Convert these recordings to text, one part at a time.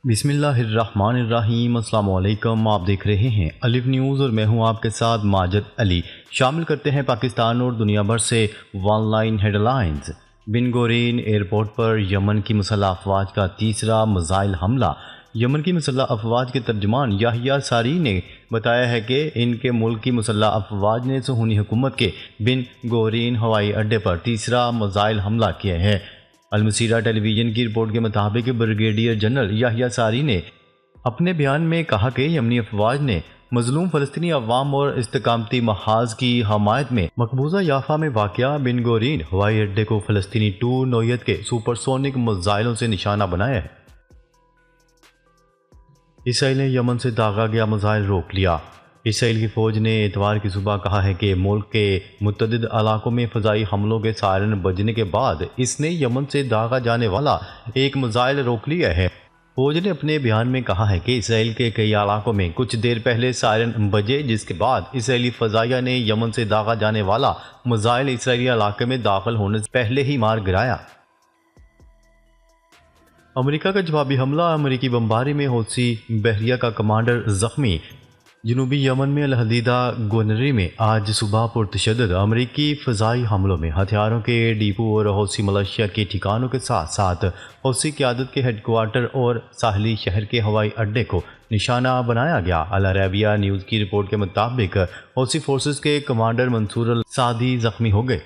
بسم اللہ الرحمن الرحیم۔ السلام علیکم، آپ دیکھ رہے ہیں الف نیوز اور میں ہوں آپ کے ساتھ ماجد علی۔ شامل کرتے ہیں پاکستان اور دنیا بھر سے ون لائن ہیڈ لائنز۔ بن غورین ایئرپورٹ پر یمن کی مسلح افواج کا تیسرا میزائل حملہ۔ یمن کی مسلح افواج کے ترجمان یحییٰ صاری نے بتایا ہے کہ ان کے ملک کی مسلح افواج نے صہیونی حکومت کے بن غورین ہوائی اڈے پر تیسرا میزائل حملہ کیا ہے۔ الجزیرہ ٹیلی ویژن کی رپورٹ کے مطابق بریگیڈیئر جنرل یحییٰ صاری نے اپنے بیان میں کہا کہ یمنی افواج نے مظلوم فلسطینی عوام اور استقامتی محاذ کی حمایت میں مقبوضہ یافا میں واقع بن غورین ہوائی اڈے کو فلسطینی 2 نوعیت کے سپر سونک میزائلوں سے نشانہ بنایا ہے۔ اسرائیل نے یمن سے داغا گیا میزائل روک لیا۔ اسرائیل کی فوج نے اتوار کی صبح کہا ہے کہ ملک کے متعدد علاقوں میں فضائی حملوں کے سائرن بجنے کے بعد اس نے یمن سے داغا جانے والا ایک میزائل روک لیا ہے۔ فوج نے اپنے بیان میں کہا ہے کہ اسرائیل کے کئی علاقوں میں کچھ دیر پہلے سائرن بجے، جس کے بعد اسرائیلی فضائیہ نے یمن سے داغا جانے والا میزائل اسرائیلی علاقے میں داخل ہونے سے پہلے ہی مار گرایا۔ امریکہ کا جوابی حملہ۔ امریکی بمباری میں حوثی بحریہ کا کمانڈر زخمی۔ جنوبی یمن میں الحدیدہ گونری میں آج صبح پرتشدد امریکی فضائی حملوں میں ہتھیاروں کے ڈیپو اور حوثی ملیشیا کے ٹھکانوں کے ساتھ ساتھ حوثی قیادت کے ہیڈ کوارٹر اور ساحلی شہر کے ہوائی اڈے کو نشانہ بنایا گیا۔ العربیہ نیوز کی رپورٹ کے مطابق حوثی فورسز کے کمانڈر منصور السعدی زخمی ہو گئے۔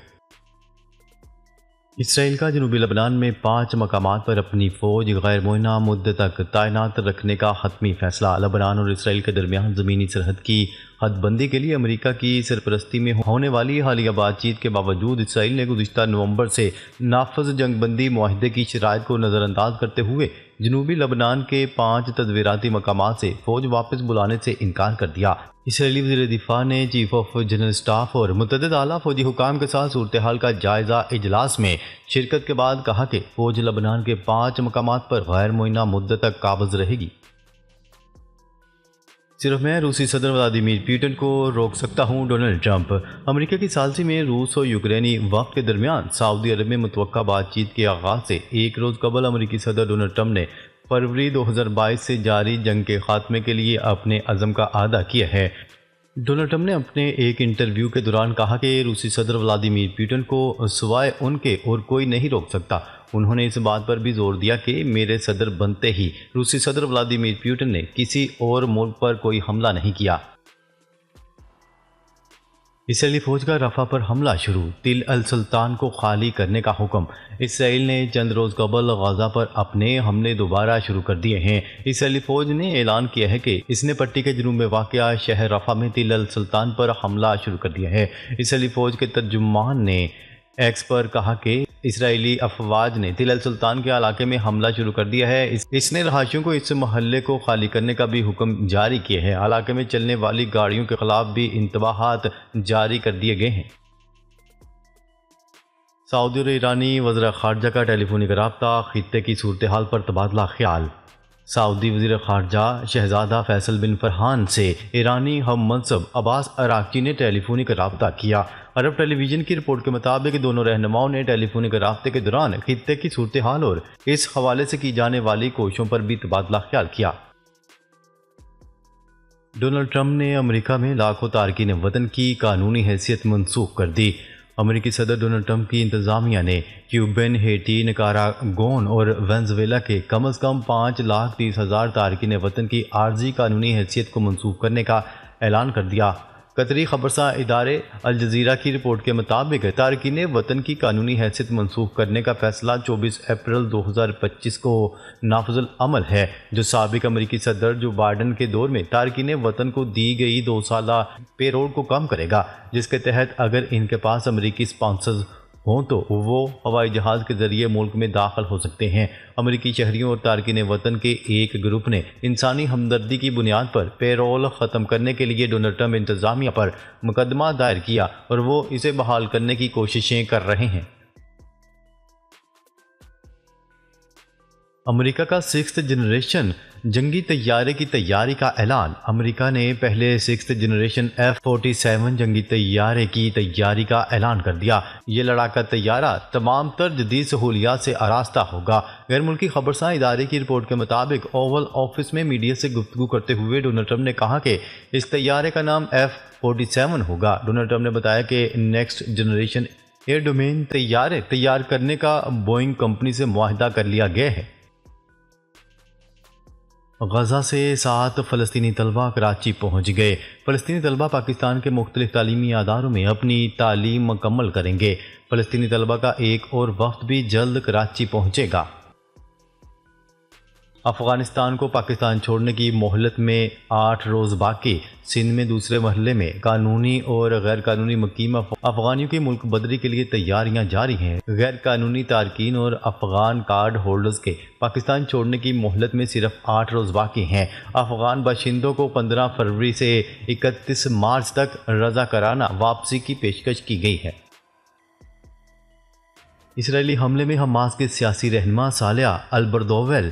اسرائیل کا جنوبی لبنان میں 5 مقامات پر اپنی فوج غیر معینہ مدت تک تعینات رکھنے کا حتمی فیصلہ۔ لبنان اور اسرائیل کے درمیان زمینی سرحد کی حد بندی کے لیے امریکہ کی سرپرستی میں ہونے والی حالیہ بات چیت کے باوجود اسرائیل نے گزشتہ نومبر سے نافذ جنگ بندی معاہدے کی شرائط کو نظر انداز کرتے ہوئے جنوبی لبنان کے 5 تدبیراتی مقامات سے فوج واپس بلانے سے انکار کر دیا۔ اسرائیلی وزیر دفاع نے چیف آف جنرل اسٹاف اور متعدد اعلیٰ فوجی حکام کے ساتھ صورتحال کا جائزہ اجلاس میں شرکت کے بعد کہا کہ فوج لبنان کے 5 مقامات پر غیر معینہ مدت تک قابض رہے گی۔ صرف میں روسی صدر ولادیمیر پوٹن کو روک سکتا ہوں، ڈونلڈ ٹرمپ۔ امریکہ کی ثالثی میں روس اور یوکرینی وفد کے درمیان سعودی عرب میں متوقع بات چیت کے آغاز سے ایک روز قبل امریکی صدر ڈونلڈ ٹرمپ نے فروری 2022 سے جاری جنگ کے خاتمے کے لیے اپنے عزم کا اعادہ کیا ہے۔ ڈونلڈ ٹرمپ نے اپنے ایک انٹرویو کے دوران کہا کہ روسی صدر ولادیمیر پوٹن کو سوائے ان کے اور کوئی نہیں روک سکتا۔ انہوں نے اس بات پر بھی زور دیا کہ میرے صدر بنتے ہی روسی صدر ولادیمیر پوٹن نے کسی اور ملک پر کوئی حملہ نہیں کیا۔ اسرائیلی فوج کا رفح پر حملہ شروع۔ تل السلطان کو خالی کرنے کا حکم۔ اسرائیل نے چند روز قبل غزہ پر اپنے حملے دوبارہ شروع کر دیے ہیں۔ اسرائیلی فوج نے اعلان کیا ہے کہ اس نے پٹی کے جنوب میں واقع شہر رفح میں تل السلطان پر حملہ شروع کر دیا ہے۔ اسرائیلی فوج کے ترجمان نے ایکس پر کہا کہ اسرائیلی افواج نے تل السلطان کے علاقے میں حملہ شروع کر دیا ہے۔ اس نے رہائشیوں کو اس محلے کو خالی کرنے کا بھی حکم جاری کیا ہے۔ علاقے میں چلنے والی گاڑیوں کے خلاف بھی انتباہات جاری کر دیے گئے ہیں۔ سعودی اور ایرانی وزراء خارجہ کا ٹیلی فونک رابطہ، خطے کی صورتحال پر تبادلہ خیال۔ سعودی وزیر خارجہ شہزادہ فیصل بن فرحان سے ایرانی ہم منصب عباس عراقچی نے ٹیلی فونک رابطہ کیا۔ عرب ٹیلی ویژن کی رپورٹ کے مطابق دونوں رہنماؤں نے ٹیلی فونک رابطے کے دوران خطے کی صورتحال اور اس حوالے سے کی جانے والی کوششوں پر بھی تبادلہ خیال کیا۔ ڈونلڈ ٹرمپ نے امریکہ میں لاکھوں تارکین وطن کی قانونی حیثیت منسوخ کر دی۔ امریکی صدر ڈونلڈ ٹرمپ کی انتظامیہ نے کیوبن، ہیٹی، نکاراگون اور وینزویلا کے کم از کم 5,30,000 تارکین وطن کی عارضی قانونی حیثیت کو منسوخ کرنے کا اعلان کر دیا۔ قطری خبرساں ادارے الجزیرہ کی رپورٹ کے مطابق تارکین وطن کی قانونی حیثیت منسوخ کرنے کا فیصلہ 24 اپریل 2025 کو نافذ العمل ہے، جو سابق امریکی صدر جو بائیڈن کے دور میں تارکین وطن کو دی گئی 2 سالہ پے رول کو کم کرے گا، جس کے تحت اگر ان کے پاس امریکی سپانسرز ہوں تو وہ ہوائی جہاز کے ذریعے ملک میں داخل ہو سکتے ہیں۔ امریکی شہریوں اور تارکین وطن کے ایک گروپ نے انسانی ہمدردی کی بنیاد پر پے رول ختم کرنے کے لیے ڈونلڈ ٹرمپ انتظامیہ پر مقدمہ دائر کیا اور وہ اسے بحال کرنے کی کوششیں کر رہے ہیں۔ امریکہ کا 6th جنریشن جنگی طیارے کی تیاری کا اعلان۔ امریکہ نے پہلے 6th جنریشن F-47 جنگی طیارے کی تیاری کا اعلان کر دیا۔ یہ لڑاکا طیارہ تمام تر جدید سہولیات سے آراستہ ہوگا۔ غیر ملکی خبرساں ادارے کی رپورٹ کے مطابق اوول آفس میں میڈیا سے گفتگو کرتے ہوئے ڈونلڈ ٹرمپ نے کہا کہ اس طیارے کا نام F-47 ہوگا۔ ڈونلڈ ٹرمپ نے بتایا کہ نیکسٹ جنریشن ایئر ڈومین طیارے تیار کرنے کا بوئنگ کمپنی سے معاہدہ کر لیا گیا ہے۔ غزہ سے 7 فلسطینی طلبہ کراچی پہنچ گئے۔ فلسطینی طلبہ پاکستان کے مختلف تعلیمی اداروں میں اپنی تعلیم مکمل کریں گے۔ فلسطینی طلبہ کا ایک اور وفد بھی جلد کراچی پہنچے گا۔ افغانستان کو پاکستان چھوڑنے کی مہلت میں 8 روز باقی۔ سندھ میں دوسرے مرحلے میں قانونی اور غیر قانونی مقیم افغانیوں کی ملک بدری کے لیے تیاریاں جاری ہیں۔ غیر قانونی تارکین اور افغان کارڈ ہولڈرز کے پاکستان چھوڑنے کی مہلت میں صرف 8 روز باقی ہیں۔ افغان باشندوں کو 15 فروری سے 31 مارچ تک رضاکارانہ واپسی کی پیشکش کی گئی ہے۔ اسرائیلی حملے میں حماس کے سیاسی رہنما صالح البردویل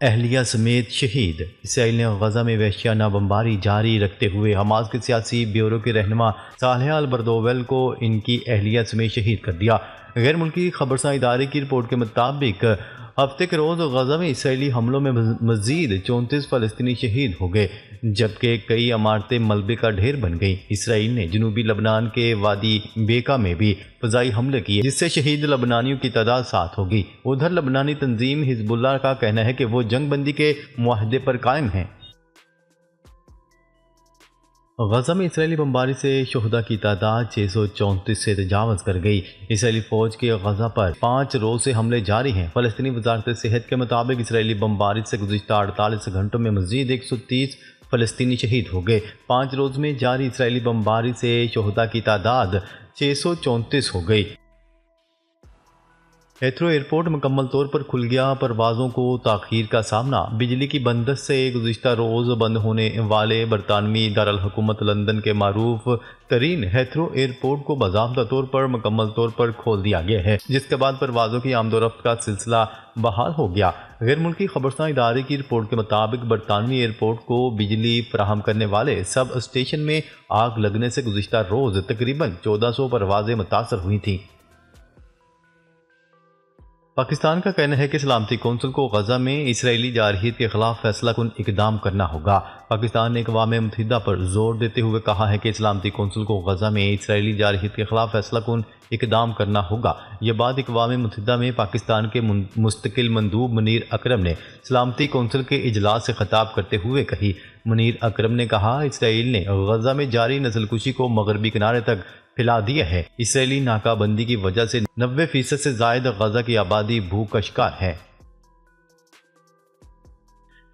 اہلیہ سمیت شہید۔ اسرائیل نے غزہ میں وحشیانہ بمباری جاری رکھتے ہوئے حماس کے سیاسی بیورو کے رہنما صالح البردویل کو ان کی اہلیہ سمیت شہید کر دیا۔ غیر ملکی خبرساں ادارے کی رپورٹ کے مطابق ہفتے کے روز غزہ میں اسرائیلی حملوں میں مزید 34 فلسطینی شہید ہو گئے، جبکہ کئی عمارتیں ملبے کا ڈھیر بن گئیں۔ اسرائیل نے جنوبی لبنان کے وادی بیکا میں بھی فضائی حملے کیے، جس سے شہید لبنانیوں کی تعداد 7 ہو گئی۔ ادھر لبنانی تنظیم حزب اللہ کا کہنا ہے کہ وہ جنگ بندی کے معاہدے پر قائم ہیں۔ غزہ میں اسرائیلی بمباری سے شہداء کی تعداد 634 سے تجاوز کر گئی۔ اسرائیلی فوج کے غزہ پر 5 روز سے حملے جاری ہیں۔ فلسطینی وزارت صحت کے مطابق اسرائیلی بمباری سے گزشتہ 48 گھنٹوں میں مزید 130 فلسطینی شہید ہو گئے۔ 5 روز میں جاری اسرائیلی بمباری سے شہداء کی تعداد 634 ہو گئی۔ ہیتھرو ایئرپورٹ مکمل طور پر کھل گیا، پروازوں کو تاخیر کا سامنا۔ بجلی کی بندش سے گزشتہ روز بند ہونے والے برطانوی دارالحکومت لندن کے معروف ترین ہیتھرو ایئرپورٹ کو باضابطہ طور پر مکمل طور پر کھول دیا گیا ہے، جس کے بعد پروازوں کی آمد و رفت کا سلسلہ بحال ہو گیا۔ غیر ملکی خبرساں ادارے کی رپورٹ کے مطابق برطانوی ایئرپورٹ کو بجلی فراہم کرنے والے سب اسٹیشن میں آگ لگنے سے گزشتہ روز تقریباً 1400 پروازیں متاثر ہوئی تھیں۔ پاکستان کا کہنا ہے کہ سلامتی کونسل کو غزہ میں اسرائیلی جارحیت کے خلاف فیصلہ کن اقدام کرنا ہوگا۔ پاکستان نے اقوام متحدہ پر زور دیتے ہوئے کہا ہے کہ سلامتی کونسل کو غزہ میں اسرائیلی جارحیت کے خلاف فیصلہ کن اقدام کرنا ہوگا۔ یہ بات اقوام متحدہ میں پاکستان کے مستقل مندوب منیر اکرم نے سلامتی کونسل کے اجلاس سے خطاب کرتے ہوئے کہی۔ منیر اکرم نے کہا، اسرائیل نے غزہ میں جاری نسل کشی کو مغربی کنارے تک پھیلا دیا ہے۔ اسرائیلی ناکہ بندی کی وجہ سے 90% سے زائد غزہ کی آبادی بھوک کا شکار ہے۔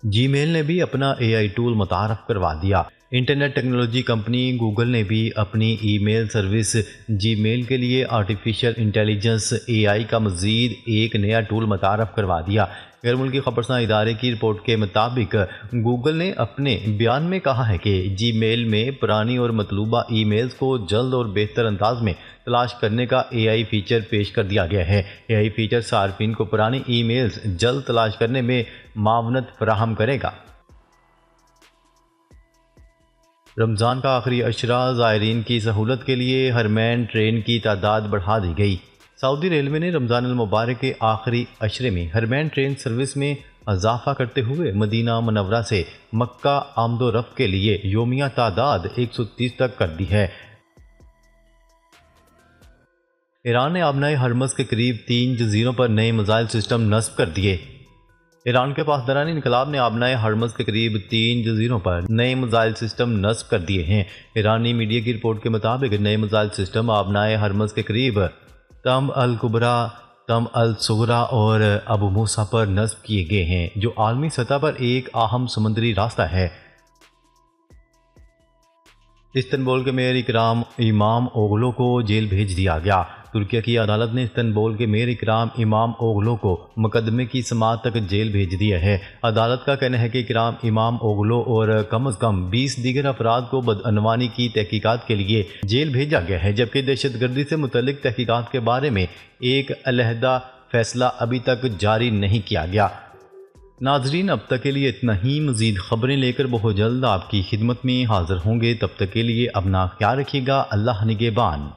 جی میل نے بھی اپنا AI ٹول متعارف کروا دیا۔ انٹرنیٹ ٹیکنالوجی کمپنی گوگل نے بھی اپنی ای میل سروس جی میل کے لیے آرٹیفیشل انٹیلیجنس AI کا مزید ایک نیا ٹول متعارف کروا دیا۔ غیر ملکی خبرساں ادارے کی رپورٹ کے مطابق گوگل نے اپنے بیان میں کہا ہے کہ جی میل میں پرانی اور مطلوبہ ای میلز کو جلد اور بہتر انداز میں تلاش کرنے کا AI فیچر پیش کر دیا گیا ہے۔ AI فیچر صارفین کو پرانی ای میلز جلد تلاش کرنے میں معاونت فراہم کرے گا۔ رمضان کا آخری عشرہ، زائرین کی سہولت کے لیے حرمین ٹرین کی تعداد بڑھا دی گئی۔ سعودی ریلوے نے رمضان المبارک کے آخری عشرے میں حرمین ٹرین سروس میں اضافہ کرتے ہوئے مدینہ منورہ سے مکہ آمد و رفت کے لیے یومیہ تعداد 130 تک کر دی ہے۔ ایران نے آبنائے ہرمز کے قریب 3 جزیروں پر نئے میزائل سسٹم نصب کر دیے۔ ایران کے پاسداران انقلاب نے آبنائے ہرمز کے قریب 3 جزیروں پر نئے میزائل سسٹم نصب کر دیے ہیں۔ ایرانی میڈیا کی رپورٹ کے مطابق نئے میزائل سسٹم آبنائے ہرمز کے قریب تم الکبریٰ، تم الصغریٰ اور ابو موسیٰ پر نصب کیے گئے ہیں، جو عالمی سطح پر ایک اہم سمندری راستہ ہے۔ استنبول کے میئر اکرام امام اوغلو کو جیل بھیج دیا گیا۔ ترکیہ کی عدالت نے استنبول کے میئر اکرام امام اوغلو کو مقدمے کی سماعت تک جیل بھیج دیا ہے۔ عدالت کا کہنا ہے کہ اکرام امام اوغلو اور کم از کم 20 دیگر افراد کو بدعنوانی کی تحقیقات کے لیے جیل بھیجا گیا ہے، جبکہ دہشت گردی سے متعلق تحقیقات کے بارے میں ایک علیحدہ فیصلہ ابھی تک جاری نہیں کیا گیا۔ ناظرین اب تک کے لیے اتنا ہی، مزید خبریں لے کر بہت جلد آپ کی خدمت میں حاضر ہوں گے، تب تک کے لیے اپنا خیال رکھیے گا، اللہ نگہبان۔